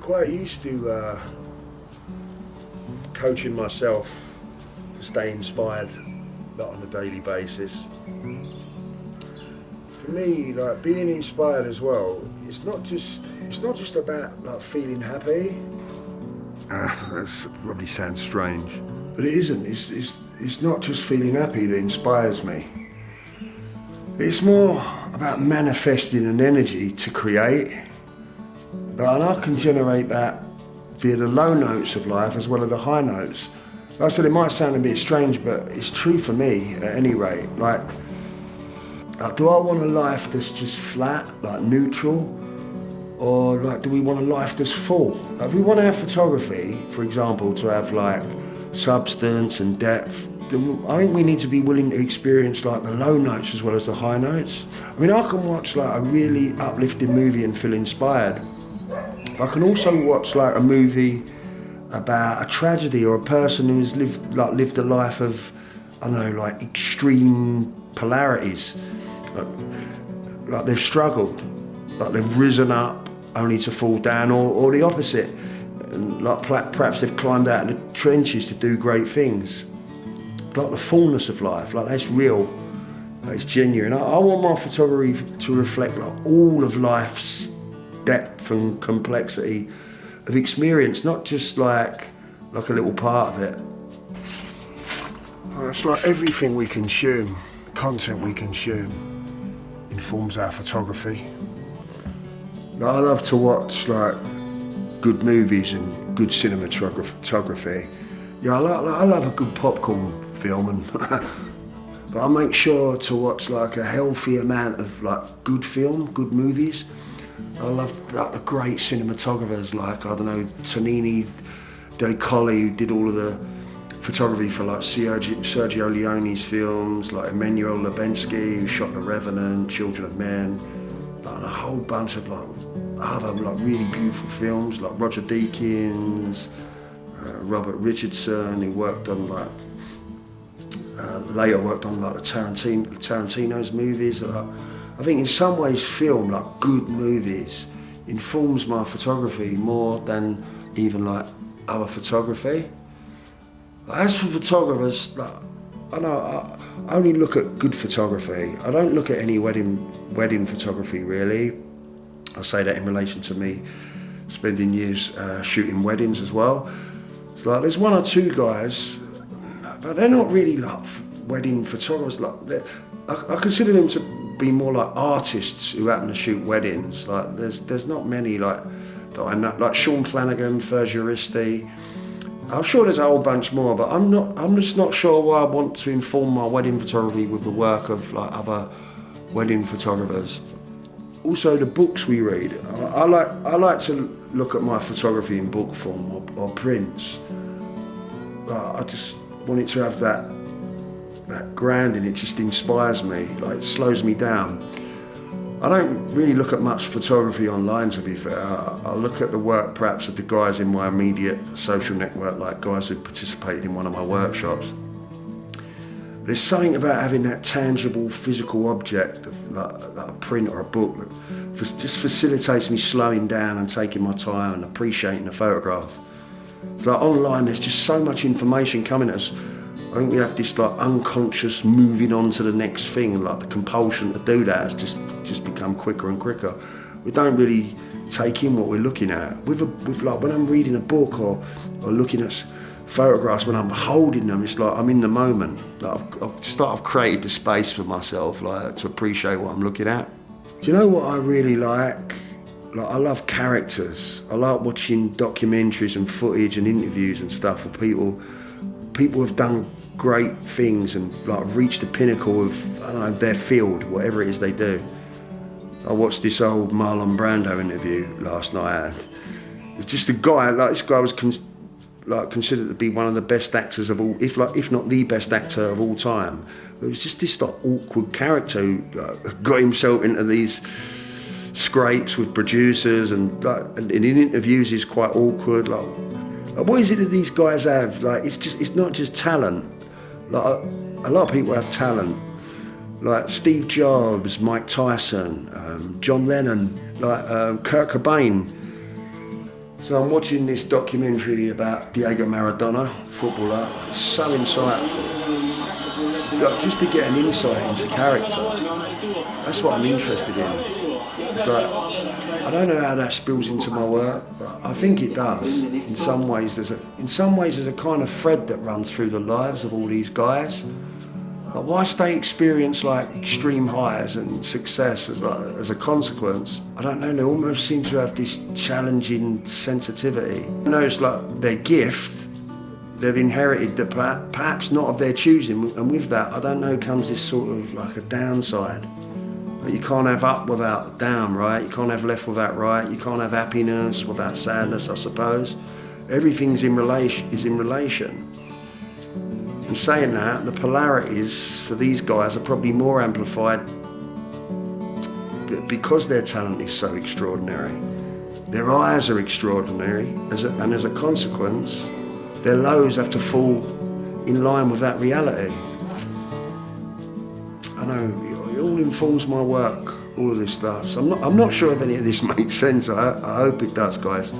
quite used to coaching myself to stay inspired, not on a daily basis. For me, like being inspired as well, it's not just about like feeling happy. That probably sounds strange, but it isn't. It's not just feeling happy that inspires me. It's more about manifesting an energy to create. And I can generate that via the low notes of life as well as the high notes. Like I said, it might sound a bit strange, but it's true for me at any rate. Like, do I want a life that's just flat, like neutral? Or like, do we want a life that's full? Like, if we want our photography, for example, to have like substance and depth, then I think we need to be willing to experience like the low notes as well as the high notes. I mean, I can watch like a really uplifting movie and feel inspired. I can also watch like a movie about a tragedy or a person who's lived a life of, I don't know, like extreme polarities. Like they've struggled, like they've risen up only to fall down, or the opposite. And like perhaps they've climbed out of the trenches to do great things. Like the fullness of life, like that's real, like it's genuine. I want my photography to reflect like all of life's depth and complexity of experience, not just like a little part of it. It's like everything we consume, content we consume, informs our photography. I love to watch like good movies and good cinematography. Yeah, I love a good popcorn film, and but I make sure to watch like a healthy amount of like good film, good movies. I love like the great cinematographers like, I don't know, Tonini Delicoli, who did all of the photography for like Sergio Leone's films, like Emmanuel Lubensky, who shot The Revenant, Children of Men, like a whole bunch of like other like really beautiful films, like Roger Deakins, Robert Richardson, who worked on like later worked on like the Tarantino's movies. I think in some ways film, like good movies, informs my photography more than even like other photography. As for photographers, like, I only look at good photography. I don't look at any wedding photography really. I say that in relation to me spending years shooting weddings as well. It's like there's one or two guys, but they're not really like wedding photographers. Like I consider them to be more like artists who happen to shoot weddings. Like there's not many like that I know, like Sean Flanagan, Fergieristi. I'm sure there's a whole bunch more, but I'm just not sure why I want to inform my wedding photography with the work of like other wedding photographers. Also, the books we read. I like to look at my photography in book form or prints. I just want it to have that grounding. It just inspires me. Like it slows me down. I don't really look at much photography online, to be fair. I look at the work perhaps of the guys in my immediate social network, like guys who participated in one of my workshops. There's something about having that tangible physical object of like a print or a book that just facilitates me slowing down and taking my time and appreciating the photograph. It's like online there's just so much information coming at us. I think we have this like unconscious moving on to the next thing, and like the compulsion to do that has just become quicker and quicker. We don't really take in what we're looking at. With like when I'm reading a book or looking at photographs, when I'm holding them, it's like I'm in the moment. Like I've created the space for myself, like to appreciate what I'm looking at. Do you know what I really like? Like I love characters. I like watching documentaries and footage and interviews and stuff of people have done great things and like reached the pinnacle of, I don't know, their field, whatever it is they do. I watched this old Marlon Brando interview last night, and it's just a guy, like this guy was considered to be one of the best actors of all, if not the best actor of all time. But it was just this like awkward character who got himself into these scrapes with producers, and in interviews he's quite awkward. Like what is it that these guys have? Like it's not just talent. Like a lot of people have talent. Like Steve Jobs, Mike Tyson, John Lennon, Kurt Cobain. So I'm watching this documentary about Diego Maradona, footballer. It's so insightful. But just to get an insight into character, that's what I'm interested in. It's like, I don't know how that spills into my work, but I think it does. In some ways, there's a kind of thread that runs through the lives of all these guys. But whilst they experience like extreme highs and success as a consequence, I don't know, they almost seem to have this challenging sensitivity. I know it's like their gift, they've inherited that perhaps not of their choosing, and with that, I don't know, comes this sort of like a downside. You can't have up without down, right? You can't have left without right. You can't have happiness without sadness, I suppose. Everything's in relation. And saying that, the polarities for these guys are probably more amplified because their talent is so extraordinary. Their eyes are extraordinary, and as a consequence, their lows have to fall in line with that reality. I know, it all informs my work, all of this stuff. So I'm not sure if any of this makes sense. I hope it does, guys.